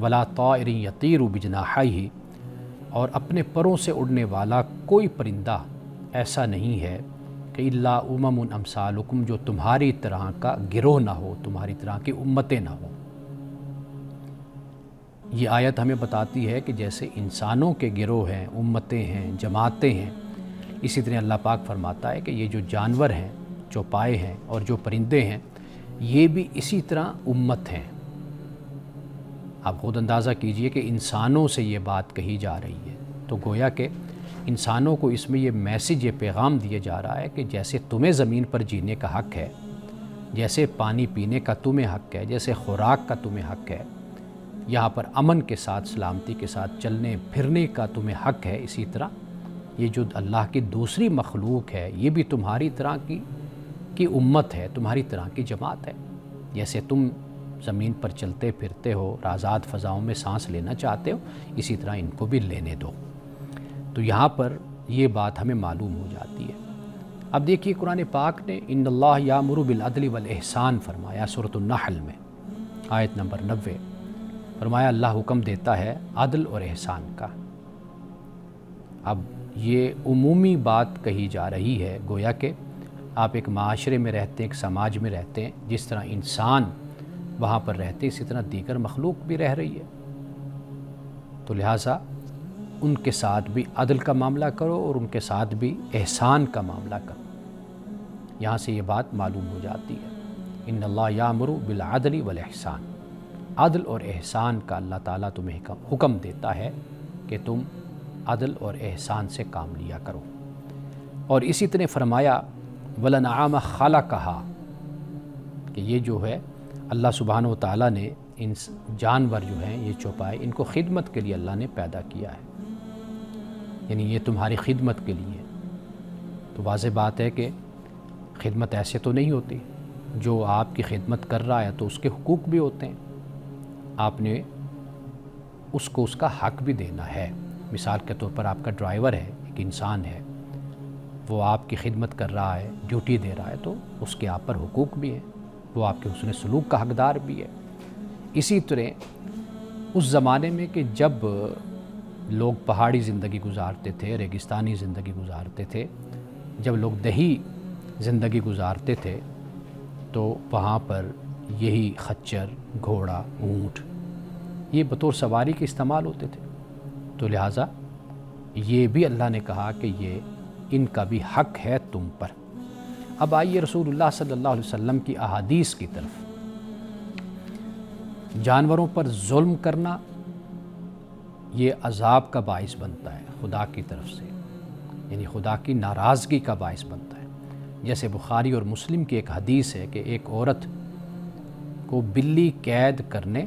ولا طائر یطیر بجناحیہ، اور اپنے پروں سے اڑنے والا کوئی پرندہ ایسا نہیں ہے کہ الا امم امثالکم، جو تمہاری طرح کا گروہ نہ ہو، تمہاری طرح کی امتیں نہ ہوں۔ یہ آیت ہمیں بتاتی ہے کہ جیسے انسانوں کے گروہ ہیں، امتیں ہیں، جماعتیں ہیں، اسی طرح اللہ پاک فرماتا ہے کہ یہ جو جانور ہیں، چوپائے ہیں اور جو پرندے ہیں، یہ بھی اسی طرح امت ہیں۔ آپ خود اندازہ کیجئے کہ انسانوں سے یہ بات کہی جا رہی ہے، تو گویا کہ انسانوں کو اس میں یہ میسیج، یہ پیغام دیا جا رہا ہے کہ جیسے تمہیں زمین پر جینے کا حق ہے، جیسے پانی پینے کا تمہیں حق ہے، جیسے خوراک کا تمہیں حق ہے، یہاں پر امن کے ساتھ، سلامتی کے ساتھ چلنے پھرنے کا تمہیں حق ہے، اسی طرح یہ جو اللہ کی دوسری مخلوق ہے، یہ بھی تمہاری طرح کی امت ہے، تمہاری طرح کی جماعت ہے۔ جیسے تم زمین پر چلتے پھرتے ہو، آزاد فضاؤں میں سانس لینا چاہتے ہو، اسی طرح ان کو بھی لینے دو۔ تو یہاں پر یہ بات ہمیں معلوم ہو جاتی ہے۔ اب دیکھیے قرآن پاک نے ان اللہ یامر بالعدل والاحسان فرمایا سورۃ النحل میں، آیت نمبر 90، فرمایا اللہ حکم دیتا ہے عدل اور احسان کا۔ اب یہ عمومی بات کہی جا رہی ہے، گویا کہ آپ ایک معاشرے میں رہتے ہیں، ایک سماج میں رہتے ہیں، جس طرح انسان وہاں پر رہتے ہیں، اسی طرح دیگر مخلوق بھی رہ رہی ہے، تو لہٰذا ان کے ساتھ بھی عدل کا معاملہ کرو اور ان کے ساتھ بھی احسان کا معاملہ کرو۔ یہاں سے یہ بات معلوم ہو جاتی ہے، ان اللہ یامر بالعدل والاحسان، عدل اور احسان کا اللہ تعالیٰ تمہیں حکم دیتا ہے کہ تم عدل اور احسان سے کام لیا کرو۔ اور اسی طرح فرمایا وَلَنْعَامَ خَلَقَهَا، کہ یہ جو ہے اللہ سبحانہ و تعالیٰ نے ان جانور جو ہیں، یہ چوپائے، ان کو خدمت کے لیے اللہ نے پیدا کیا ہے، یعنی یہ تمہاری خدمت کے لیے۔ تو واضح بات ہے کہ خدمت ایسے تو نہیں ہوتی، جو آپ کی خدمت کر رہا ہے تو اس کے حقوق بھی ہوتے ہیں، آپ نے اس کو اس کا حق بھی دینا ہے۔ مثال کے طور پر آپ کا ڈرائیور ہے، ایک انسان ہے، وہ آپ کی خدمت کر رہا ہے، ڈیوٹی دے رہا ہے، تو اس کے آپ پر حقوق بھی ہیں، وہ آپ کے حسن سلوک کا حقدار بھی ہے۔ اسی طرح اس زمانے میں کہ جب لوگ پہاڑی زندگی گزارتے تھے، ریگستانی زندگی گزارتے تھے، جب لوگ دیہی زندگی گزارتے تھے، تو وہاں پر یہی خچر، گھوڑا، اونٹ، یہ بطور سواری کے استعمال ہوتے تھے، تو لہٰذا یہ بھی اللہ نے کہا کہ یہ ان کا بھی حق ہے تم پر۔ اب آئیے رسول اللہ صلی اللہ علیہ وسلم کی احادیث کی طرف۔ جانوروں پر ظلم کرنا یہ عذاب کا باعث بنتا ہے خدا کی طرف سے، یعنی خدا کی ناراضگی کا باعث بنتا ہے۔ جیسے بخاری اور مسلم کی ایک حدیث ہے کہ ایک عورت کو بلی قید کرنے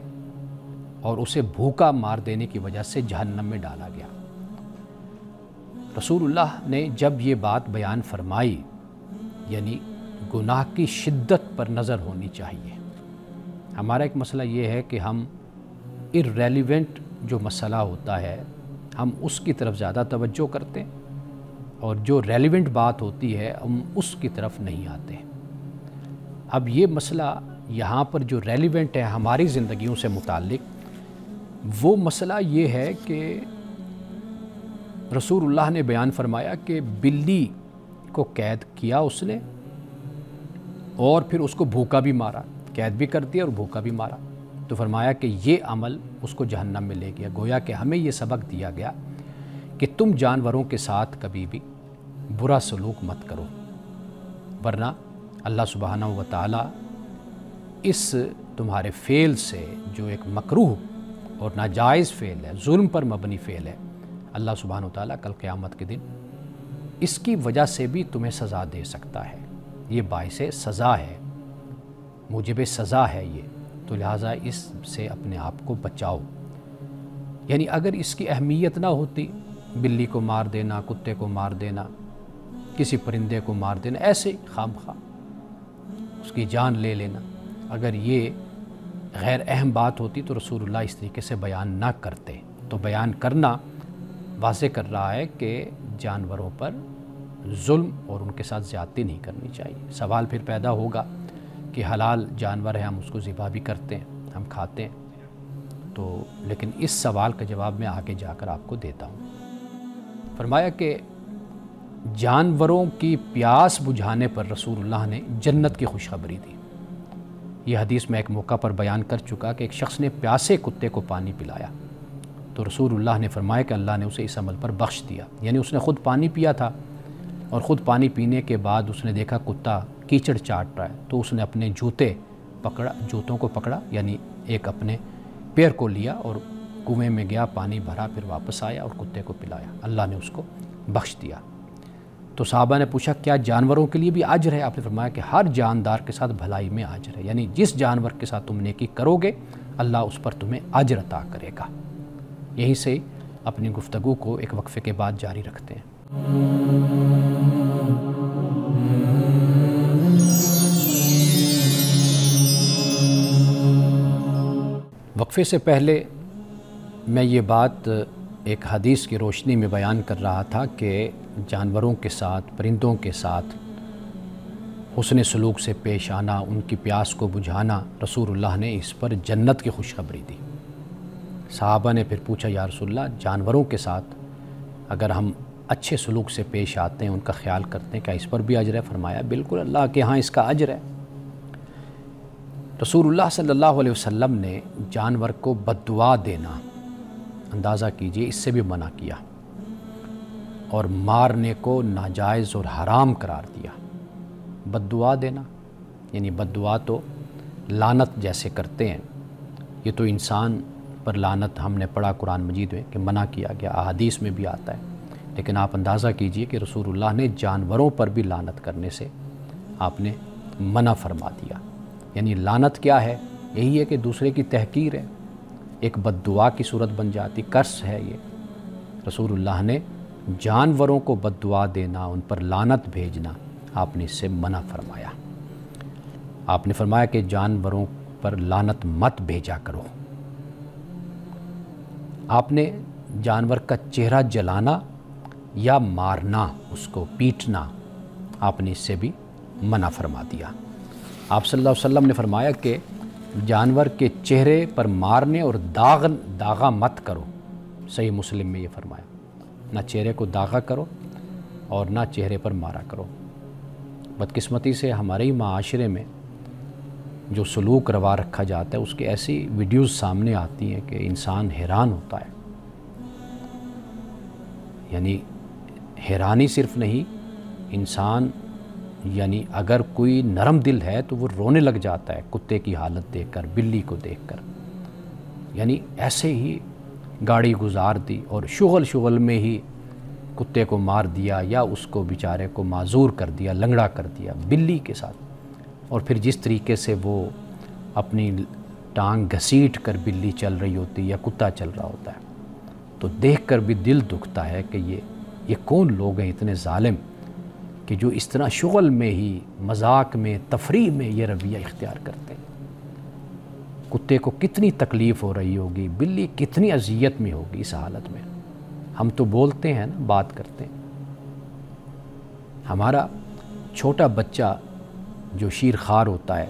اور اسے بھوکا مار دینے کی وجہ سے جہنم میں ڈالا گیا۔ رسول اللہ نے جب یہ بات بیان فرمائی، یعنی گناہ کی شدت پر نظر ہونی چاہیے۔ ہمارا ایک مسئلہ یہ ہے کہ ہم irrelevant جو مسئلہ ہوتا ہے، ہم اس کی طرف زیادہ توجہ کرتے ہیں، اور جو ریلیونٹ بات ہوتی ہے ہم اس کی طرف نہیں آتے۔ اب یہ مسئلہ یہاں پر جو ریلیونٹ ہے ہماری زندگیوں سے متعلق، وہ مسئلہ یہ ہے کہ رسول اللہ نے بیان فرمایا کہ بلی کو قید کیا اس نے، اور پھر اس کو بھوکا بھی مارا، قید بھی کر دیا اور بھوکا بھی مارا، تو فرمایا کہ یہ عمل اس کو جہنم میں لے گیا۔ گویا کہ ہمیں یہ سبق دیا گیا کہ تم جانوروں کے ساتھ کبھی بھی برا سلوک مت کرو، ورنہ اللہ سبحانہ و تعالیٰ اس تمہارے فعل سے، جو ایک مکروہ اور ناجائز فعل ہے، ظلم پر مبنی فعل ہے، اللہ سبحانہ و تعالیٰ کل قیامت کے دن اس کی وجہ سے بھی تمہیں سزا دے سکتا ہے۔ یہ باعث سزا ہے، موجب سزا ہے یہ، تو لہٰذا اس سے اپنے آپ کو بچاؤ۔ یعنی اگر اس کی اہمیت نہ ہوتی، بلی کو مار دینا، کتے کو مار دینا، کسی پرندے کو مار دینا، ایسے خام خواہ اس کی جان لے لینا، اگر یہ غیر اہم بات ہوتی تو رسول اللہ اس طریقے سے بیان نہ کرتے۔ تو بیان کرنا واضح کر رہا ہے کہ جانوروں پر ظلم اور ان کے ساتھ زیادتی نہیں کرنی چاہیے۔ سوال پھر پیدا ہوگا کہ حلال جانور ہے، ہم اس کو ذبح بھی کرتے ہیں، ہم کھاتے ہیں، تو لیکن اس سوال کا جواب میں آگے جا کر آپ کو دیتا ہوں۔ فرمایا کہ جانوروں کی پیاس بجھانے پر رسول اللہ نے جنت کی خوشخبری دی۔ یہ حدیث میں ایک موقع پر بیان کر چکا کہ ایک شخص نے پیاسے کتے کو پانی پلایا تو رسول اللہ نے فرمایا کہ اللہ نے اسے اس عمل پر بخش دیا، یعنی اس نے خود پانی پیا تھا اور خود پانی پینے کے بعد اس نے دیکھا کتا کیچڑ چاٹ رہا ہے تو اس نے اپنے جوتوں کو پکڑا، یعنی ایک اپنے پیر کو لیا اور کنویں میں گیا، پانی بھرا، پھر واپس آیا اور کتے کو پلایا، اللہ نے اس کو بخش دیا۔ تو صحابہ نے پوچھا کیا جانوروں کے لیے بھی اجر ہے؟ آپ نے فرمایا کہ ہر جاندار کے ساتھ بھلائی میں اجر ہے، یعنی جس جانور کے ساتھ تم نیکی کرو گے اللہ اس پر تمہیں اجر عطا کرے گا۔ یہیں سے اپنی گفتگو کو ایک وقفے کے بعد جاری رکھتے ہیں۔ وقفے سے پہلے میں یہ بات ایک حدیث کی روشنی میں بیان کر رہا تھا کہ جانوروں کے ساتھ، پرندوں کے ساتھ حسن سلوک سے پیش آنا، ان کی پیاس کو بجھانا، رسول اللہ نے اس پر جنت کی خوشخبری دی۔ صحابہ نے پھر پوچھا یا رسول اللہ جانوروں کے ساتھ اگر ہم اچھے سلوک سے پیش آتے ہیں، ان کا خیال کرتے ہیں، کیا اس پر بھی اجر ہے؟ فرمایا بالکل، اللہ کے ہاں اس کا اجر ہے۔ رسول اللہ صلی اللہ علیہ وسلم نے جانور کو بد دعا دینا، اندازہ کیجئے، اس سے بھی منع کیا اور مارنے کو ناجائز اور حرام قرار دیا۔ بد دعا دینا یعنی بد دعا تو لعنت جیسے کرتے ہیں، یہ تو انسان پر لعنت ہم نے پڑھا قرآن مجید میں کہ منع کیا گیا، احادیث میں بھی آتا ہے، لیکن آپ اندازہ کیجئے کہ رسول اللہ نے جانوروں پر بھی لعنت کرنے سے آپ نے منع فرما دیا۔ یعنی لعنت کیا ہے؟ یہی ہے کہ دوسرے کی تحقیر ہے، ایک بد دعا کی صورت بن جاتی، کرس ہے یہ۔ رسول اللہ نے جانوروں کو بد دعا دینا، ان پر لعنت بھیجنا، آپ نے اس سے منع فرمایا۔ آپ نے فرمایا کہ جانوروں پر لعنت مت بھیجا کرو۔ آپ نے جانور کا چہرہ جلانا یا مارنا، اس کو پیٹنا، آپ نے اس سے بھی منع فرما دیا۔ آپ صلی اللہ علیہ وسلم نے فرمایا کہ جانور کے چہرے پر مارنے اور داغا مت کرو، صحیح مسلم میں یہ فرمایا، نہ چہرے کو داغا کرو اور نہ چہرے پر مارا کرو۔ بدقسمتی سے ہمارے ہی معاشرے میں جو سلوک روا رکھا جاتا ہے اس کی ایسی ویڈیوز سامنے آتی ہیں کہ انسان حیران ہوتا ہے۔ یعنی حیرانی صرف نہیں، انسان یعنی اگر کوئی نرم دل ہے تو وہ رونے لگ جاتا ہے کتے کی حالت دیکھ کر، بلی کو دیکھ کر، یعنی ایسے ہی گاڑی گزار دی اور شغل میں ہی کتے کو مار دیا یا اس کو بیچارے کو معذور کر دیا، لنگڑا کر دیا بلی کے ساتھ، اور پھر جس طریقے سے وہ اپنی ٹانگ گھسیٹ کر بلی چل رہی ہوتی یا کتا چل رہا ہوتا ہے تو دیکھ کر بھی دل دکھتا ہے کہ یہ کون لوگ ہیں اتنے ظالم کہ جو اس طرح شغل میں ہی، مذاق میں، تفریح میں یہ رویہ اختیار کرتے ہیں۔ کتے کو کتنی تکلیف ہو رہی ہوگی، بلی کتنی اذیت میں ہوگی اس حالت میں۔ ہم تو بولتے ہیں نا، بات کرتے ہیں۔ ہمارا چھوٹا بچہ جو شیر خوار ہوتا ہے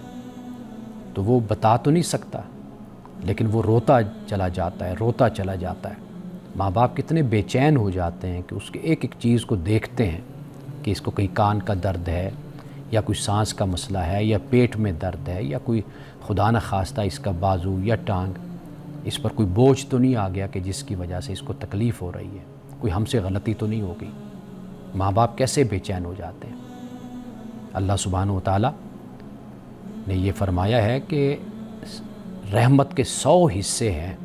تو وہ بتا تو نہیں سکتا لیکن وہ روتا چلا جاتا ہے۔ ماں باپ کتنے بے چین ہو جاتے ہیں کہ اس کے ایک ایک چیز کو دیکھتے ہیں کہ اس کو کہیں کان کا درد ہے یا کوئی سانس کا مسئلہ ہے یا پیٹ میں درد ہے یا کوئی خدا نہ خواستہ اس کا بازو یا ٹانگ، اس پر کوئی بوجھ تو نہیں آ گیا کہ جس کی وجہ سے اس کو تکلیف ہو رہی ہے، کوئی ہم سے غلطی تو نہیں ہوگی۔ ماں باپ کیسے بے چین ہو جاتے ہیں۔ اللہ سبحانہ و تعالیٰ نے یہ فرمایا ہے کہ رحمت کے 100 حصے ہیں،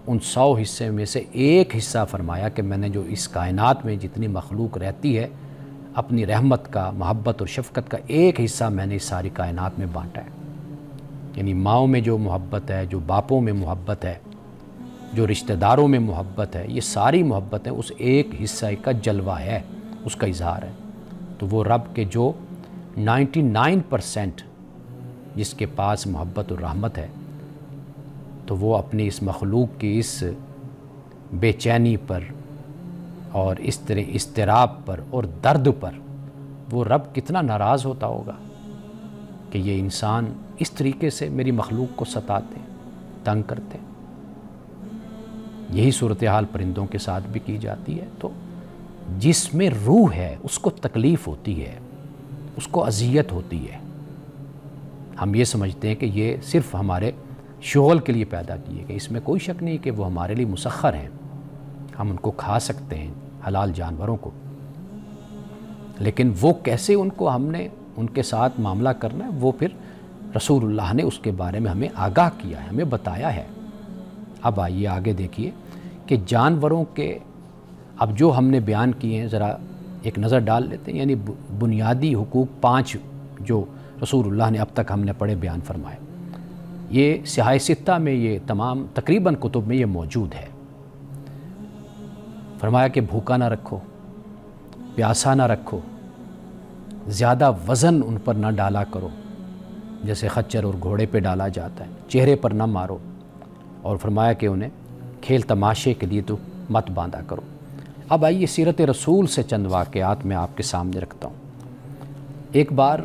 ان 100 حصے میں سے ایک حصہ فرمایا کہ میں نے جو اس کائنات میں جتنی مخلوق رہتی ہے اپنی رحمت کا، محبت اور شفقت کا ایک حصہ میں نے اس ساری کائنات میں بانٹا ہے۔ یعنی ماؤں میں جو محبت ہے، جو باپوں میں محبت ہے، جو رشتہ داروں میں محبت ہے، یہ ساری محبتیں اس ایک حصہ کا جلوہ ہے، اس کا اظہار ہے۔ تو وہ رب کے جو 99% جس کے پاس محبت اور رحمت ہے تو وہ اپنی اس مخلوق کی اس بے چینی پر اور اس طرح اضطراب پر اور درد پر وہ رب کتنا ناراض ہوتا ہوگا کہ یہ انسان اس طریقے سے میری مخلوق کو ستاتے ہیں، تنگ کرتے ہیں۔ یہی صورتحال پرندوں کے ساتھ بھی کی جاتی ہے۔ تو جس میں روح ہے اس کو تکلیف ہوتی ہے، اس کو اذیت ہوتی ہے۔ ہم یہ سمجھتے ہیں کہ یہ صرف ہمارے شغل کے لیے پیدا کیے گئے، اس میں کوئی شک نہیں کہ وہ ہمارے لیے مسخر ہیں، ہم ان کو کھا سکتے ہیں، حلال جانوروں کو، لیکن وہ کیسے ان کو ہم نے ان کے ساتھ معاملہ کرنا ہے وہ پھر رسول اللہ نے اس کے بارے میں ہمیں آگاہ کیا ہے، ہمیں بتایا ہے۔ اب آئیے آگے دیکھیے کہ جانوروں کے اب جو ہم نے بیان کیے ہیں ذرا ایک نظر ڈال لیتے ہیں، یعنی بنیادی حقوق 5 جو رسول اللہ نے اب تک ہم نے پڑھے بیان فرمائے، یہ سیاہ ستہ میں یہ تمام تقریباً کتب میں یہ موجود ہے۔ فرمایا کہ بھوکا نہ رکھو، پیاسا نہ رکھو، زیادہ وزن ان پر نہ ڈالا کرو جیسے خچر اور گھوڑے پہ ڈالا جاتا ہے، چہرے پر نہ مارو، اور فرمایا کہ انہیں کھیل تماشے کے لیے تو مت باندھا کرو۔ اب آئیے سیرت رسول سے چند واقعات میں آپ کے سامنے رکھتا ہوں۔ ایک بار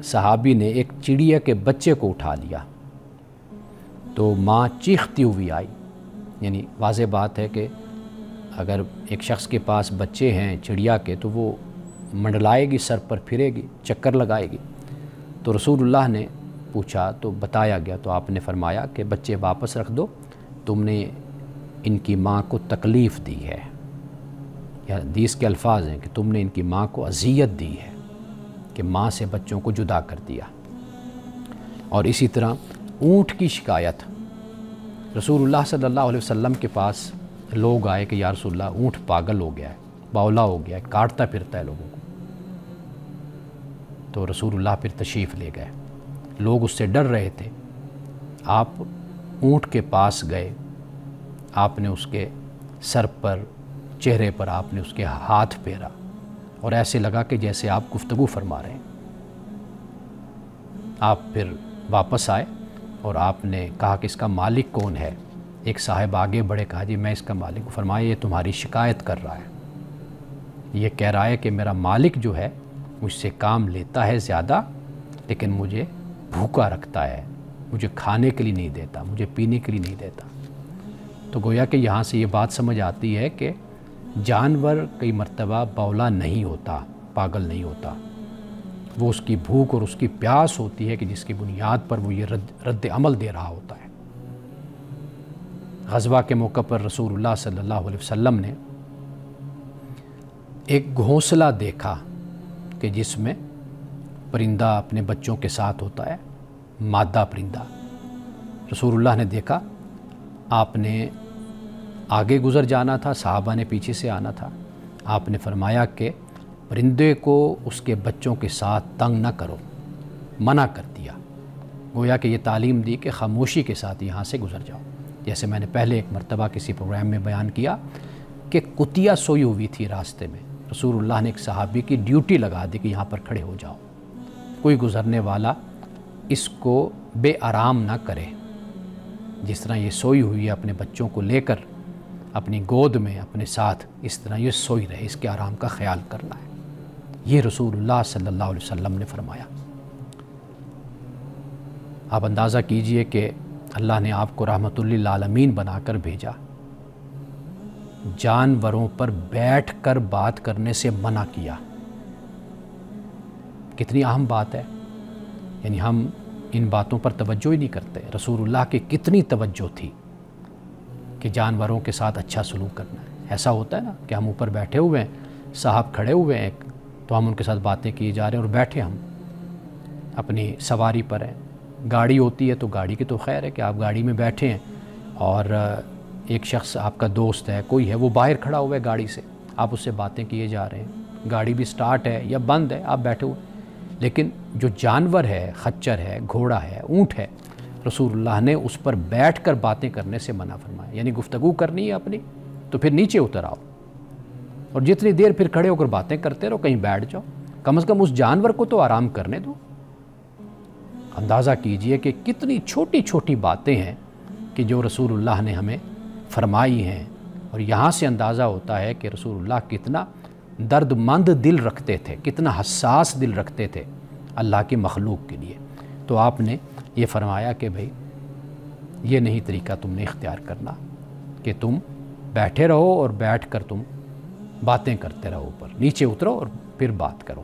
صحابی نے ایک چڑیا کے بچے کو اٹھا لیا تو ماں چیختی ہوئی آئی، یعنی واضح بات ہے کہ اگر ایک شخص کے پاس بچے ہیں چڑیا کے تو وہ منڈلائے گی، سر پر پھرے گی، چکر لگائے گی۔ تو رسول اللہ نے پوچھا تو بتایا گیا، تو آپ نے فرمایا کہ بچے واپس رکھ دو، تم نے ان کی ماں کو تکلیف دی ہے، یا حدیث کے الفاظ ہیں کہ تم نے ان کی ماں کو اذیت دی ہے کہ ماں سے بچوں کو جدا کر دیا۔ اور اسی طرح اونٹ کی شکایت، رسول اللہ صلی اللہ علیہ وسلم کے پاس لوگ آئے کہ یا رسول اللہ اونٹ پاگل ہو گیا ہے، باولا ہو گیا ہے، کاٹتا پھرتا ہے لوگوں کو۔ تو رسول اللہ پھر تشریف لے گئے، لوگ اس سے ڈر رہے تھے، آپ اونٹ کے پاس گئے، آپ نے اس کے سر پر، چہرے پر آپ نے اس کے ہاتھ پھیرا، اور ایسے لگا کہ جیسے آپ گفتگو فرما رہے ہیں۔ آپ پھر واپس آئے اور آپ نے کہا کہ اس کا مالک کون ہے؟ ایک صاحب آگے بڑھے، کہا جی میں اس کا مالک ہوں۔ فرمایا یہ تمہاری شکایت کر رہا ہے، یہ کہہ رہا ہے کہ میرا مالک جو ہے مجھ سے کام لیتا ہے زیادہ، لیکن مجھے بھوکا رکھتا ہے، مجھے کھانے کے لیے نہیں دیتا، مجھے پینے کے لیے نہیں دیتا۔ تو گویا کہ یہاں سے یہ بات سمجھ آتی ہے کہ جانور کئی مرتبہ باولا نہیں ہوتا، پاگل نہیں ہوتا، وہ اس کی بھوک اور اس کی پیاس ہوتی ہے کہ جس کی بنیاد پر وہ یہ رد عمل دے رہا ہوتا ہے۔ غزوہ کے موقع پر رسول اللہ صلی اللہ علیہ وسلم نے ایک گھونسلہ دیکھا کہ جس میں پرندہ اپنے بچوں کے ساتھ ہوتا ہے، مادہ پرندہ۔ رسول اللہ نے دیکھا، آپ نے آگے گزر جانا تھا، صحابہ نے پیچھے سے آنا تھا، آپ نے فرمایا کہ پرندے کو اس کے بچوں کے ساتھ تنگ نہ کرو، منع کر دیا۔ گویا کہ یہ تعلیم دی کہ خاموشی کے ساتھ یہاں سے گزر جاؤ۔ جیسے میں نے پہلے ایک مرتبہ کسی پروگرام میں بیان کیا کہ کتیا سوئی ہوئی تھی راستے میں، رسول اللہ نے ایک صحابی کی ڈیوٹی لگا دی کہ یہاں پر کھڑے ہو جاؤ، کوئی گزرنے والا اس کو بے آرام نہ کرے، جس طرح یہ سوئی ہوئی ہے اپنے بچوں کو لے کر اپنی گود میں اپنے ساتھ، اس طرح یہ سوئی رہے، اس کے آرام کا خیال کرنا ہے۔ یہ رسول اللہ صلی اللہ علیہ وسلم نے فرمایا۔ آپ اندازہ کیجئے کہ اللہ نے آپ کو رحمت للعالمین بنا کر بھیجا، جانوروں پر بیٹھ کر بات کرنے سے منع کیا۔ کتنی اہم بات ہے، یعنی ہم ان باتوں پر توجہ ہی نہیں کرتے۔ رسول اللہ کی کتنی توجہ تھی کہ جانوروں کے ساتھ اچھا سلوک کرنا ہے۔ ایسا ہوتا ہے نا کہ ہم اوپر بیٹھے ہوئے ہیں، صاحب کھڑے ہوئے ہیں تو ہم ان کے ساتھ باتیں کیے جا رہے ہیں، اور بیٹھے ہم اپنی سواری پر ہیں، گاڑی ہوتی ہے تو گاڑی کی تو خیر ہے کہ آپ گاڑی میں بیٹھے ہیں اور ایک شخص آپ کا دوست ہے، کوئی ہے، وہ باہر کھڑا ہوا ہے گاڑی سے، آپ اس سے باتیں کیے جا رہے ہیں، گاڑی بھی سٹارٹ ہے یا بند ہے، آپ بیٹھے ہوئے۔ لیکن جو جانور ہے، خچر ہے، گھوڑا ہے، اونٹ ہے، رسول اللہ نے اس پر بیٹھ کر باتیں کرنے سے منع فرمایا۔ یعنی گفتگو کرنی ہے اپنی تو پھر نیچے اتر آؤ، اور جتنی دیر پھر کھڑے ہو کر باتیں کرتے رہو، کہیں بیٹھ جاؤ، کم از کم اس جانور کو تو آرام کرنے دو۔ اندازہ کیجئے کہ کتنی چھوٹی چھوٹی باتیں ہیں کہ جو رسول اللہ نے ہمیں فرمائی ہیں، اور یہاں سے اندازہ ہوتا ہے کہ رسول اللہ کتنا درد مند دل رکھتے تھے، کتنا حساس دل رکھتے تھے اللہ کی مخلوق کے لیے۔ تو آپ نے یہ فرمایا کہ بھئی یہ نہیں طریقہ تم نے اختیار کرنا کہ کہ تم بیٹھے رہو اور بیٹھ کر تم باتیں کرتے رہو، اوپر نیچے اترو اور پھر بات کرو۔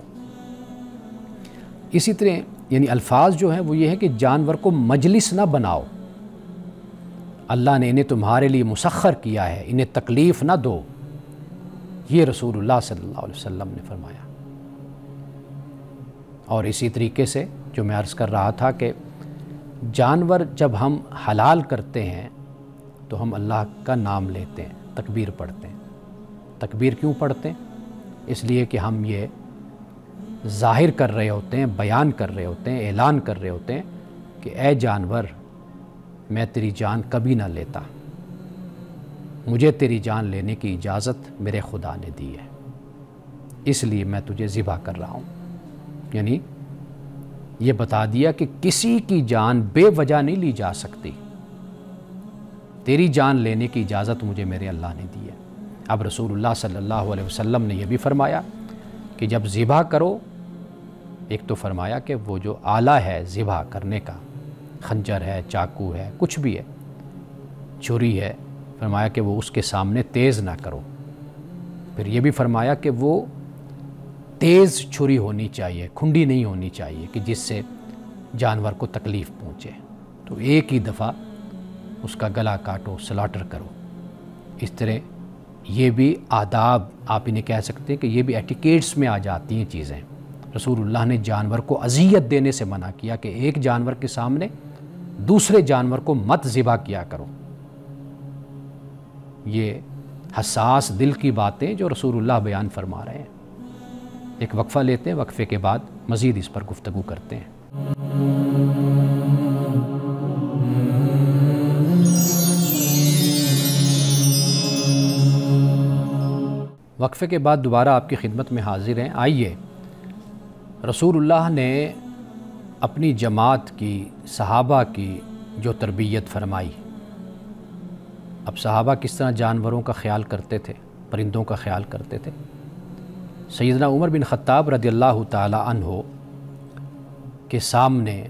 اسی طرح یعنی الفاظ جو ہیں وہ یہ ہے کہ جانور کو مجلس نہ بناؤ، اللہ نے انہیں تمہارے لیے مسخر کیا ہے، انہیں تکلیف نہ دو، یہ رسول اللہ صلی اللہ علیہ وسلم نے فرمایا۔ اور اسی طریقے سے جو میں عرض کر رہا تھا کہ جانور جب ہم حلال کرتے ہیں تو ہم اللہ کا نام لیتے ہیں، تکبیر پڑھتے ہیں۔ تکبیر کیوں پڑھتے ہیں؟ اس لیے کہ ہم یہ ظاہر کر رہے ہوتے ہیں، بیان کر رہے ہوتے ہیں، اعلان کر رہے ہوتے ہیں کہ اے جانور، میں تیری جان کبھی نہ لیتا، مجھے تیری جان لینے کی اجازت میرے خدا نے دی ہے، اس لیے میں تجھے ذبح کر رہا ہوں۔ یعنی یہ بتا دیا کہ کسی کی جان بے وجہ نہیں لی جا سکتی، تیری جان لینے کی اجازت مجھے میرے اللہ نے دی ہے۔ اب رسول اللہ صلی اللہ علیہ وسلم نے یہ بھی فرمایا کہ جب ذبح کرو، ایک تو فرمایا کہ وہ جو آلہ ہے ذبح کرنے کا، خنجر ہے، چاقو ہے، کچھ بھی ہے، چھری ہے، فرمایا کہ وہ اس کے سامنے تیز نہ کرو۔ پھر یہ بھی فرمایا کہ وہ تیز چھری ہونی چاہیے، کھنڈی نہیں ہونی چاہیے کہ جس سے جانور کو تکلیف پہنچے، تو ایک ہی دفعہ اس کا گلا کاٹو، سلاٹر کرو۔ اس طرح یہ بھی آداب، آپ انہیں کہہ سکتے ہیں کہ یہ بھی ایٹیکیٹس میں آ جاتی ہیں چیزیں۔ رسول اللہ نے جانور کو اذیت دینے سے منع کیا کہ ایک جانور کے سامنے دوسرے جانور کو مت ذبح کیا کرو۔ یہ حساس دل کی باتیں جو رسول اللہ بیان فرما رہے ہیں۔ ایک وقفہ لیتے ہیں، وقفے کے بعد مزید اس پر گفتگو کرتے ہیں۔ وقفے کے بعد دوبارہ آپ کی خدمت میں حاضر ہیں۔ آئیے، رسول اللہ نے اپنی جماعت کی، صحابہ کی جو تربیت فرمائی، اب صحابہ کس طرح جانوروں کا خیال کرتے تھے، پرندوں کا خیال کرتے تھے۔ سیدنا عمر بن خطاب رضی اللہ تعالی عنہ کے سامنے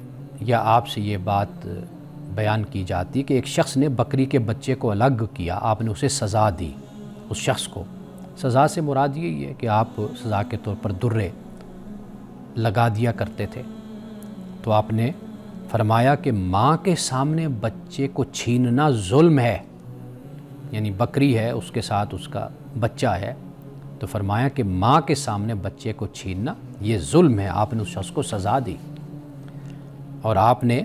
یا آپ سے یہ بات بیان کی جاتی کہ ایک شخص نے بکری کے بچے کو الگ کیا، آپ نے اسے سزا دی۔ اس شخص کو سزا سے مراد یہی ہے کہ آپ سزا کے طور پر درے لگا دیا کرتے تھے، تو آپ نے فرمایا کہ ماں کے سامنے بچے کو چھیننا ظلم ہے، یعنی بکری ہے، اس کے ساتھ اس کا بچہ ہے، تو فرمایا کہ ماں کے سامنے بچے کو چھیننا یہ ظلم ہے۔ آپ نے اس شخص کو سزا دی، اور آپ نے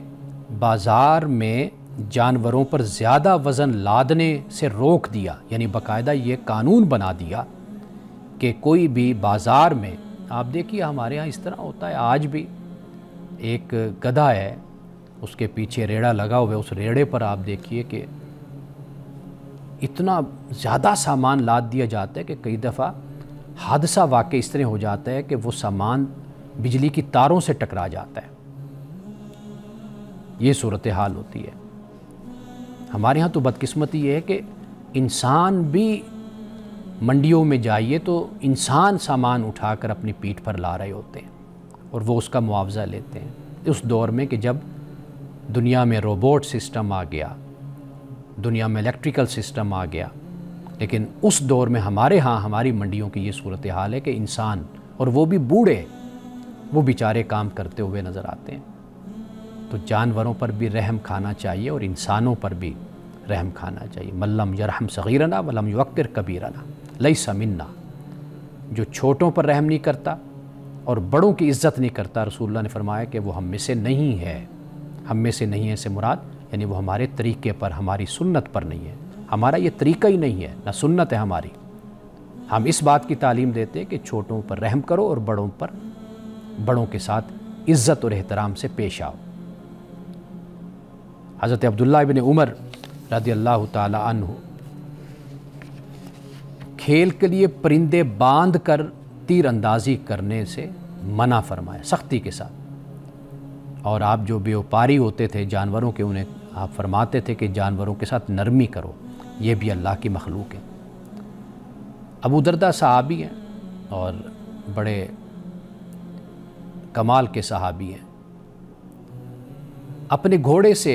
بازار میں جانوروں پر زیادہ وزن لادنے سے روک دیا، یعنی باقاعدہ یہ قانون بنا دیا کہ کوئی بھی بازار میں، آپ دیکھیے ہمارے ہاں اس طرح ہوتا ہے آج بھی، ایک گدھا ہے، اس کے پیچھے ریڑھا لگا ہوا ہے، اس ریڑھے پر آپ دیکھیے کہ اتنا زیادہ سامان لاد دیا جاتا ہے کہ کئی دفعہ حادثہ واقع اس طرح ہو جاتا ہے کہ وہ سامان بجلی کی تاروں سے ٹکرا جاتا ہے۔ یہ صورتحال ہوتی ہے ہمارے ہاں۔ تو بدقسمتی یہ ہے کہ انسان بھی منڈیوں میں جائیے تو انسان سامان اٹھا کر اپنی پیٹھ پر لا رہے ہوتے ہیں اور وہ اس کا معاوضہ لیتے ہیں۔ اس دور میں کہ جب دنیا میں روبوٹ سسٹم آ گیا، دنیا میں الیکٹریکل سسٹم آ گیا، لیکن اس دور میں ہمارے ہاں ہماری منڈیوں کی یہ صورتحال ہے کہ انسان، اور وہ بھی بوڑھے، وہ بیچارے کام کرتے ہوئے نظر آتے ہیں۔ تو جانوروں پر بھی رحم کھانا چاہیے اور انسانوں پر بھی رحم کھانا چاہیے۔ من لم یرحم صغیرنا ولم یوقر کبیرنا لیس منا، جو چھوٹوں پر رحم نہیں کرتا اور بڑوں کی عزت نہیں کرتا، رسول اللہ نے فرمایا کہ وہ ہم میں سے نہیں ہے۔ ہم میں سے نہیں ہے سے مراد یعنی وہ ہمارے طریقے پر، ہماری سنت پر نہیں ہے، ہمارا یہ طریقہ ہی نہیں ہے، نہ سنت ہے ہماری۔ ہم اس بات کی تعلیم دیتے ہیں کہ چھوٹوں پر رحم کرو اور بڑوں کے ساتھ عزت اور احترام سے پیش آؤ۔ حضرت عبداللہ ابن عمر رضی اللہ تعالی عنہ کھیل کے لیے پرندے باندھ کر تیر اندازی کرنے سے منع فرمایا سختی کے ساتھ، اور آپ جو بیوپاری ہوتے تھے جانوروں کے، انہیں آپ فرماتے تھے کہ جانوروں کے ساتھ نرمی کرو، یہ بھی اللہ کی مخلوق ہے۔ ابو دردہ صحابی ہیں اور بڑے کمال کے صحابی ہیں۔ اپنے گھوڑے سے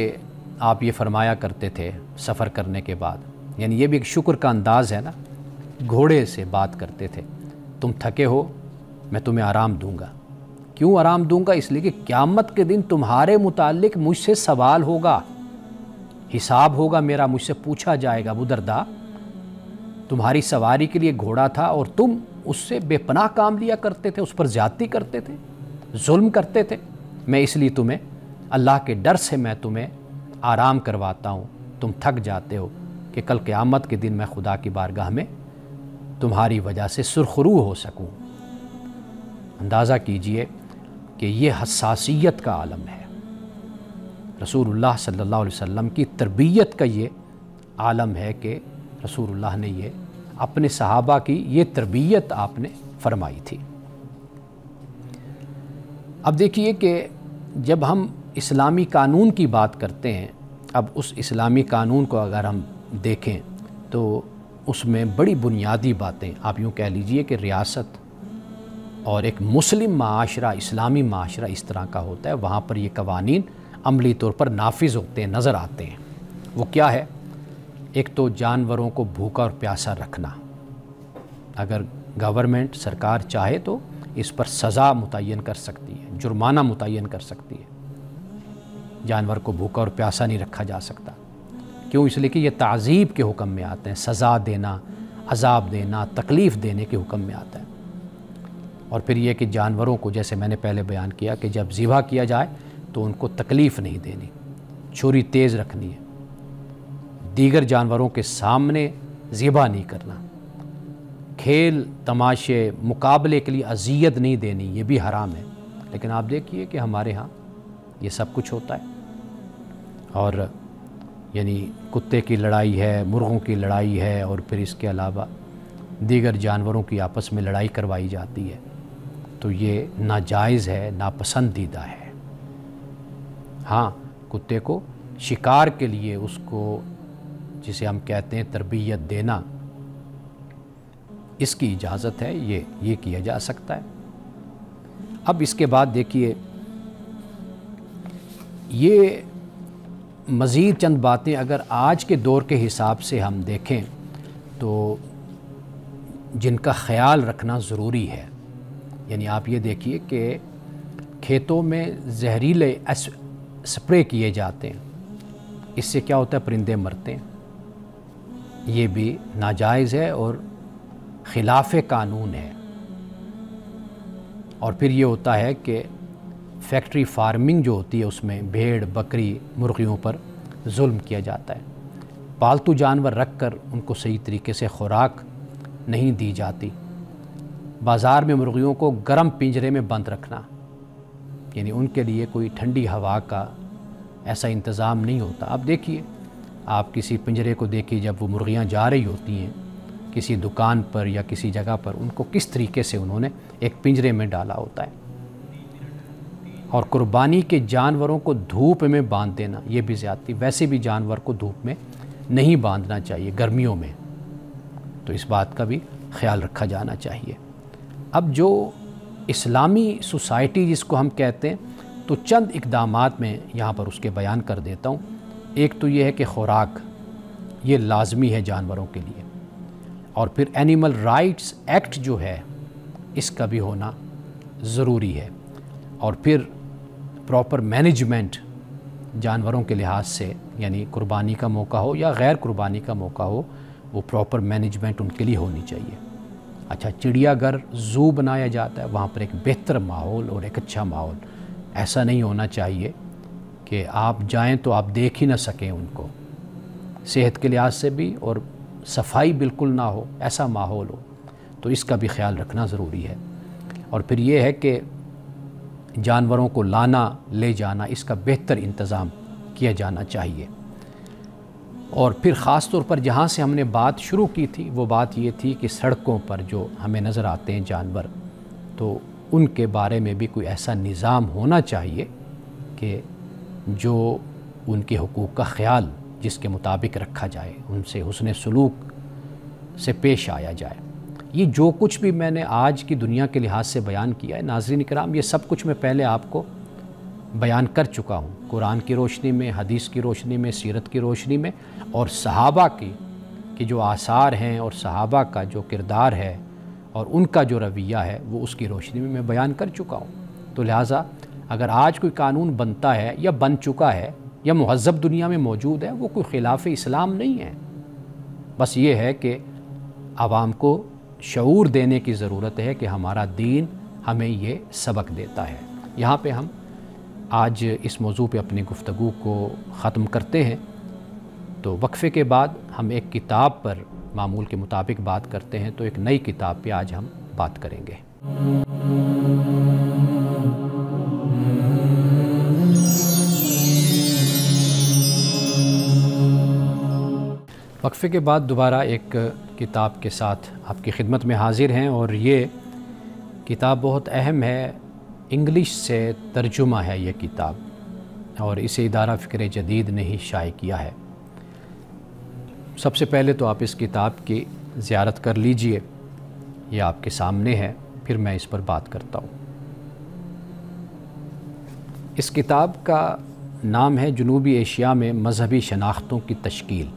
آپ یہ فرمایا کرتے تھے سفر کرنے کے بعد یعنی یہ بھی ایک شکر کا انداز ہے نا. گھوڑے سے بات کرتے تھے, تم تھکے ہو میں تمہیں آرام دوں گا. کیوں آرام دوں گا؟ اس لیے کہ قیامت کے دن تمہارے متعلق مجھ سے سوال ہوگا, حساب ہوگا میرا, مجھ سے پوچھا جائے گا. ابو درداء تمہاری سواری کے لیے گھوڑا تھا اور تم اس سے بے پناہ کام لیا کرتے تھے, اس پر زیادتی کرتے تھے, ظلم کرتے تھے. میں اس لیے تمہیں اللہ کے ڈر سے میں تمہیں آرام کرواتا ہوں. تم تھک جاتے ہو کہ کل قیامت کے دن میں خدا کی بارگاہ میں تمہاری وجہ سے سرخرو ہو سکوں. اندازہ کیجئے کہ یہ حساسیت کا عالم ہے. رسول اللہ صلی اللہ علیہ وسلم کی تربیت کا یہ عالم ہے کہ رسول اللہ نے یہ اپنے صحابہ کی یہ تربیت آپ نے فرمائی تھی. اب دیکھیے کہ جب ہم اسلامی قانون کی بات کرتے ہیں, اب اس اسلامی قانون کو اگر ہم دیکھیں تو اس میں بڑی بنیادی باتیں, آپ یوں کہہ لیجئے کہ ریاست اور ایک مسلم معاشرہ, اسلامی معاشرہ اس طرح کا ہوتا ہے, وہاں پر یہ قوانین عملی طور پر نافذ ہوتے ہیں, نظر آتے ہیں. وہ کیا ہے؟ ایک تو جانوروں کو بھوکا اور پیاسا رکھنا. اگر گورنمنٹ سرکار چاہے تو اس پر سزا متعین کر سکتی ہے, جرمانہ متعین کر سکتی ہے. جانور کو بھوکا اور پیاسا نہیں رکھا جا سکتا. کیوں؟ اس لیے کہ یہ تعذیب کے حکم میں آتے ہیں, سزا دینا, عذاب دینا, تکلیف دینے کے حکم میں آتا ہے. اور پھر یہ کہ جانوروں کو, جیسے میں نے پہلے بیان کیا, کہ جب ذبح کیا جائے تو ان کو تکلیف نہیں دینی, چھری تیز رکھنی ہے, دیگر جانوروں کے سامنے ذبح نہیں کرنا, کھیل تماشے مقابلے کے لیے اذیت نہیں دینی, یہ بھی حرام ہے. لیکن آپ دیکھیے کہ ہمارے ہاں یہ سب کچھ ہوتا ہے. اور یعنی کتے کی لڑائی ہے, مرغوں کی لڑائی ہے, اور پھر اس کے علاوہ دیگر جانوروں کی آپس میں لڑائی کروائی جاتی ہے. تو یہ ناجائز ہے, ناپسندیدہ ہے. ہاں, کتے کو شکار کے لیے اس کو, جسے ہم کہتے ہیں تربیت دینا, اس کی اجازت ہے, یہ کیا جا سکتا ہے. اب اس کے بعد دیکھیے یہ مزید چند باتیں اگر آج کے دور کے حساب سے ہم دیکھیں تو جن کا خیال رکھنا ضروری ہے. یعنی آپ یہ دیکھیے کہ کھیتوں میں زہریلے سپرے کیے جاتے ہیں, اس سے کیا ہوتا ہے؟ پرندے مرتے ہیں. یہ بھی ناجائز ہے اور خلاف قانون ہے. اور پھر یہ ہوتا ہے کہ فیکٹری فارمنگ جو ہوتی ہے اس میں بھیڑ, بکری, مرغیوں پر ظلم کیا جاتا ہے. پالتو جانور رکھ کر ان کو صحیح طریقے سے خوراک نہیں دی جاتی. بازار میں مرغیوں کو گرم پنجرے میں بند رکھنا, یعنی ان کے لیے کوئی ٹھنڈی ہوا کا ایسا انتظام نہیں ہوتا. اب دیکھیے, آپ کسی پنجرے کو دیکھیے, جب وہ مرغیاں جا رہی ہوتی ہیں کسی دکان پر یا کسی جگہ پر, ان کو کس طریقے سے انہوں نے ایک پنجرے میں ڈالا ہوتا ہے. اور قربانی کے جانوروں کو دھوپ میں باندھ دینا, یہ بھی زیادتی. ویسے بھی جانور کو دھوپ میں نہیں باندھنا چاہیے گرمیوں میں, تو اس بات کا بھی خیال رکھا جانا چاہیے. اب جو اسلامی سوسائٹی جس کو ہم کہتے ہیں, تو چند اقدامات میں یہاں پر اس کے بیان کر دیتا ہوں. ایک تو یہ ہے کہ خوراک یہ لازمی ہے جانوروں کے لیے, اور پھر اینیمل رائٹس ایکٹ جو ہے اس کا بھی ہونا ضروری ہے. اور پھر پراپر مینجمنٹ جانوروں کے لحاظ سے, یعنی قربانی کا موقع ہو یا غیر قربانی کا موقع ہو, وہ پراپر مینجمنٹ ان کے لیے ہونی چاہیے. اچھا, چڑیا گھر, زو بنایا جاتا ہے, وہاں پر ایک بہتر ماحول اور ایک اچھا ماحول. ایسا نہیں ہونا چاہیے کہ آپ جائیں تو آپ دیکھ ہی نہ سکیں ان کو, صحت کے لحاظ سے بھی, اور صفائی بالکل نہ ہو, ایسا ماحول ہو. تو اس کا بھی خیال رکھنا ضروری ہے. اور پھر یہ ہے کہ جانوروں کو لانا لے جانا, اس کا بہتر انتظام کیا جانا چاہیے. اور پھر خاص طور پر جہاں سے ہم نے بات شروع کی تھی, وہ بات یہ تھی کہ سڑکوں پر جو ہمیں نظر آتے ہیں جانور, تو ان کے بارے میں بھی کوئی ایسا نظام ہونا چاہیے کہ جو ان کے حقوق کا خیال جس کے مطابق رکھا جائے, ان سے حسن سلوک سے پیش آیا جائے. یہ جو کچھ بھی میں نے آج کی دنیا کے لحاظ سے بیان کیا ہے ناظرین کرام, یہ سب کچھ میں پہلے آپ کو بیان کر چکا ہوں, قرآن کی روشنی میں, حدیث کی روشنی میں, سیرت کی روشنی میں, اور صحابہ کی کہ جو آثار ہیں اور صحابہ کا جو کردار ہے اور ان کا جو رویہ ہے وہ اس کی روشنی میں بیان کر چکا ہوں۔ تو لہٰذا اگر آج کوئی قانون بنتا ہے یا بن چکا ہے یا مہذب دنیا میں موجود ہے، وہ کوئی خلاف اسلام نہیں ہے، بس یہ ہے کہ عوام کو شعور دینے کی ضرورت ہے کہ ہمارا دین ہمیں یہ سبق دیتا ہے۔ یہاں پہ ہم آج اس موضوع پہ اپنی گفتگو کو ختم کرتے ہیں، تو وقفے کے بعد ہم ایک کتاب پر معمول کے مطابق بات کرتے ہیں، تو ایک نئی کتاب پہ آج ہم بات کریں گے۔ وقفے کے بعد دوبارہ ایک کتاب کے ساتھ آپ کی خدمت میں حاضر ہیں، اور یہ کتاب بہت اہم ہے، انگلش سے ترجمہ ہے یہ کتاب، اور اسے ادارہ فکر جدید نے ہی شائع کیا ہے۔ سب سے پہلے تو آپ اس کتاب کی زیارت کر لیجئے، یہ آپ کے سامنے ہے، پھر میں اس پر بات کرتا ہوں۔ اس کتاب کا نام ہے جنوبی ایشیا میں مذہبی شناختوں کی تشکیل،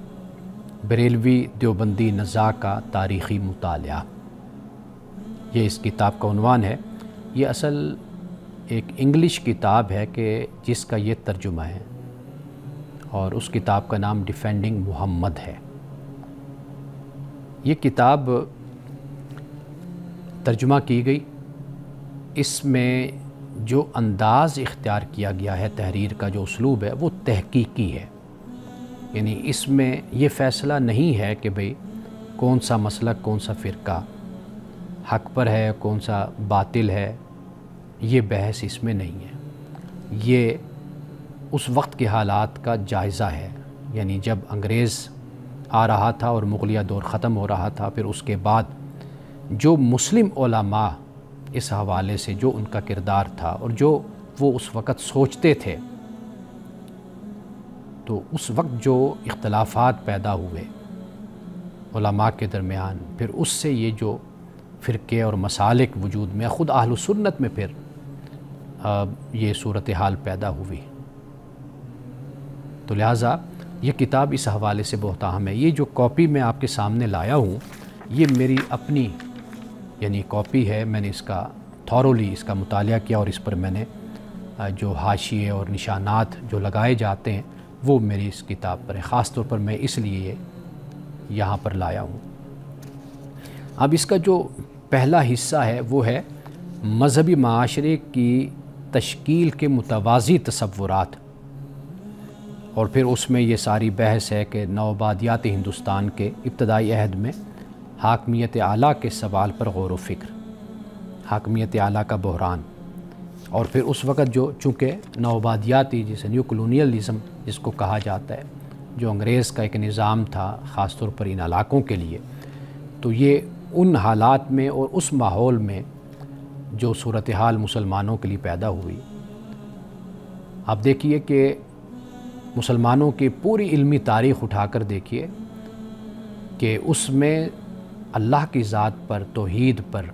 بریلوی دیوبندی نزاع کا تاریخی مطالعہ۔ یہ اس کتاب کا عنوان ہے۔ یہ اصل ایک انگلش کتاب ہے کہ جس کا یہ ترجمہ ہے، اور اس کتاب کا نام ڈیفینڈنگ محمد ہے۔ یہ کتاب ترجمہ کی گئی، اس میں جو انداز اختیار کیا گیا ہے، تحریر کا جو اسلوب ہے وہ تحقیقی ہے، یعنی اس میں یہ فیصلہ نہیں ہے کہ بھئی کون سا مسلک، کون سا فرقہ حق پر ہے، کون سا باطل ہے، یہ بحث اس میں نہیں ہے۔ یہ اس وقت کے حالات کا جائزہ ہے، یعنی جب انگریز آ رہا تھا اور مغلیہ دور ختم ہو رہا تھا، پھر اس کے بعد جو مسلم علماء اس حوالے سے جو ان کا کردار تھا اور جو وہ اس وقت سوچتے تھے، تو اس وقت جو اختلافات پیدا ہوئے علماء کے درمیان، پھر اس سے یہ جو فرقے اور مسالک وجود میں، خود اہل سنت میں پھر یہ صورتحال پیدا ہوئی۔ تو لہٰذا یہ کتاب اس حوالے سے بہت اہم ہے۔ یہ جو کاپی میں آپ کے سامنے لایا ہوں، یہ میری اپنی یعنی کاپی ہے، میں نے اس کا تھورولی اس کا مطالعہ کیا، اور اس پر میں نے جو حاشیے اور نشانات جو لگائے جاتے ہیں وہ میری اس کتاب پر ہے، خاص طور پر میں اس لیے یہاں پر لایا ہوں۔ اب اس کا جو پہلا حصہ ہے وہ ہے مذہبی معاشرے کی تشکیل کے متوازی تصورات، اور پھر اس میں یہ ساری بحث ہے کہ نوآبادیات ہندوستان کے ابتدائی عہد میں حاکمیت اعلیٰ کے سوال پر غور و فکر، حاکمیت اعلیٰ کا بحران، اور پھر اس وقت جو چونکہ نوآبادیاتی جسے نیو کلونیلزم جس کو کہا جاتا ہے، جو انگریز کا ایک نظام تھا خاص طور پر ان علاقوں کے لیے، تو یہ ان حالات میں اور اس ماحول میں جو صورتحال مسلمانوں کے لیے پیدا ہوئی، آپ دیکھیے کہ مسلمانوں کی پوری علمی تاریخ اٹھا کر دیکھیے کہ اس میں اللہ کی ذات پر، توحید پر،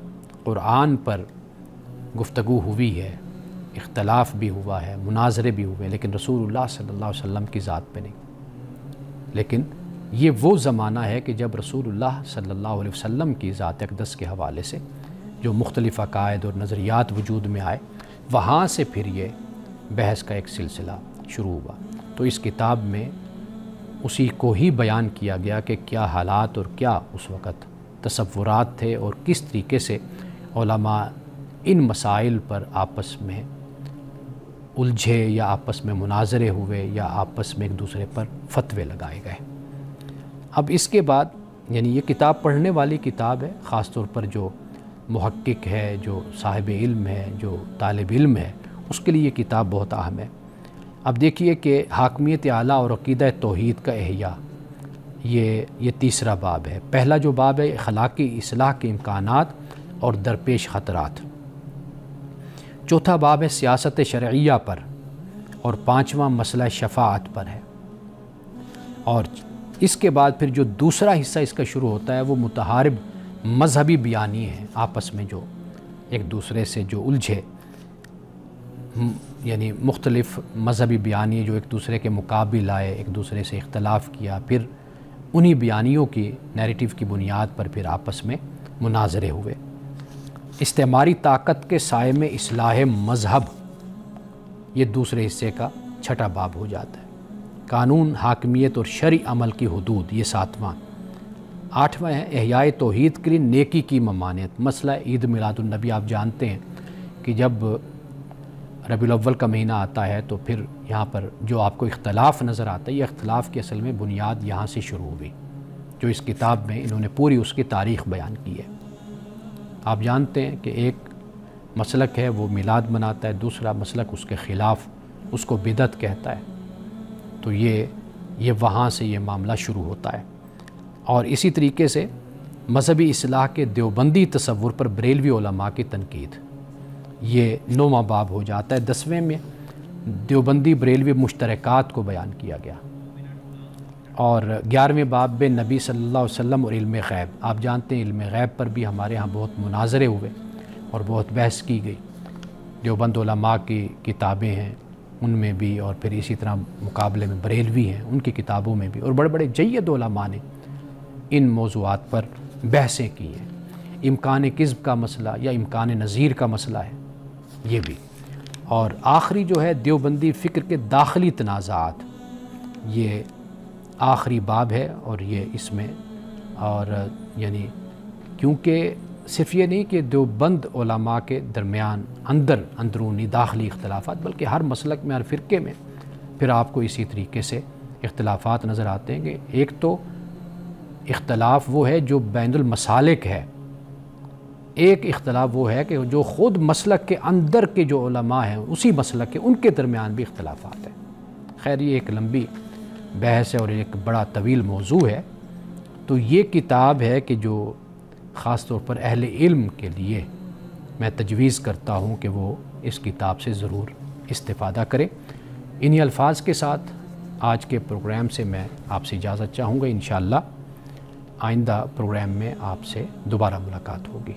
قرآن پر گفتگو ہوئی ہے، اختلاف بھی ہوا ہے، مناظرے بھی ہوئے، لیکن رسول اللہ صلی اللہ علیہ وسلم کی ذات پہ نہیں۔ لیکن یہ وہ زمانہ ہے کہ جب رسول اللہ صلی اللہ علیہ وسلم کی ذات اقدس کے حوالے سے جو مختلف عقائد اور نظریات وجود میں آئے، وہاں سے پھر یہ بحث کا ایک سلسلہ شروع ہوا۔ تو اس کتاب میں اسی کو ہی بیان کیا گیا کہ کیا حالات اور کیا اس وقت تصورات تھے، اور کس طریقے سے علماء ان مسائل پر آپس میں الجھے، یا آپس میں مناظرے ہوئے، یا آپس میں ایک دوسرے پر فتوے لگائے گئے۔ اب اس کے بعد یعنی یہ کتاب پڑھنے والی کتاب ہے، خاص طور پر جو محقق ہے، جو صاحب علم ہے، جو طالب علم ہے، اس کے لیے یہ کتاب بہت اہم ہے۔ اب دیکھیے کہ حاکمیت اعلیٰ اور عقیدہ توحید کا احیاء، یہ تیسرا باب ہے۔ پہلا جو باب ہے اخلاقی اصلاح کے امکانات اور درپیش خطرات، چوتھا باب ہے سیاست شرعیہ پر، اور پانچواں مسئلہ شفاعت پر ہے۔ اور اس کے بعد پھر جو دوسرا حصہ اس کا شروع ہوتا ہے وہ متحارب مذہبی بیانیے ہیں، آپس میں جو ایک دوسرے سے جو الجھے، یعنی مختلف مذہبی بیانیے جو ایک دوسرے کے مقابل آئے، ایک دوسرے سے اختلاف کیا، پھر انہی بیانیوں کی نیریٹیو کی بنیاد پر پھر آپس میں مناظرے ہوئے۔ استعماری طاقت کے سائے میں اصلاح مذہب، یہ دوسرے حصے کا چھٹا باب ہو جاتا ہے۔ قانون، حاکمیت اور شرعی عمل کی حدود، یہ 7واں۔ 8واں ہے احیاء توحید کے لیے نیکی کی ممانعت۔ مسئلہ عید میلاد النبی آپ جانتے ہیں کہ جب ربیع الاول کا مہینہ آتا ہے تو پھر یہاں پر جو آپ کو اختلاف نظر آتا ہے، یہ اختلاف کی اصل میں بنیاد یہاں سے شروع ہوئی، جو اس کتاب میں انہوں نے پوری اس کی تاریخ بیان کی ہے۔ آپ جانتے ہیں کہ ایک مسلک ہے وہ میلاد مناتا ہے، دوسرا مسلک اس کے خلاف اس کو بدعت کہتا ہے۔ تو یہ وہاں سے یہ معاملہ شروع ہوتا ہے۔ اور اسی طریقے سے مذہبی اصلاح کے دیوبندی تصور پر بریلوی علماء کی تنقید، یہ 9واں باب ہو جاتا ہے۔ 10ویں میں دیوبندی بریلوی مشترکات کو بیان کیا گیا، اور 11ویں باب میں نبی صلی اللہ علیہ وسلم اور علم غیب۔ آپ جانتے ہیں علم غیب پر بھی ہمارے ہاں بہت مناظرے ہوئے اور بہت بحث کی گئی۔ دیوبند علماء کی کتابیں ہیں ان میں بھی، اور پھر اسی طرح مقابلے میں بریلوی ہیں ان کی کتابوں میں بھی، اور بڑے بڑے جید علماء نے ان موضوعات پر بحثیں کی ہیں۔ امکان کذب کا مسئلہ یا امکان نظیر کا مسئلہ ہے یہ بھی۔ اور آخری جو ہے دیوبندی فکر کے داخلی تنازعات، یہ آخری باب ہے، اور یہ اس میں اور یعنی کیونکہ صرف یہ نہیں کہ دیوبند علماء کے درمیان اندرونی داخلی اختلافات، بلکہ ہر مسلک میں، ہر فرقے میں پھر آپ کو اسی طریقے سے اختلافات نظر آتے ہیں کہ ایک تو اختلاف وہ ہے جو بین المسالک ہے، ایک اختلاف وہ ہے کہ جو خود مسلک کے اندر کے جو علماء ہیں اسی مسلک کے، ان کے درمیان بھی اختلافات ہیں۔ خیر یہ ایک لمبی بحث ہے اور ایک بڑا طویل موضوع ہے۔ تو یہ کتاب ہے کہ جو خاص طور پر اہل علم کے لیے میں تجویز کرتا ہوں کہ وہ اس کتاب سے ضرور استفادہ کریں۔ انہی الفاظ کے ساتھ آج کے پروگرام سے میں آپ سے اجازت چاہوں گا۔ انشاءاللہ آئندہ پروگرام میں آپ سے دوبارہ ملاقات ہوگی۔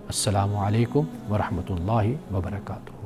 السلام علیکم ورحمۃ اللہ وبرکاتہ۔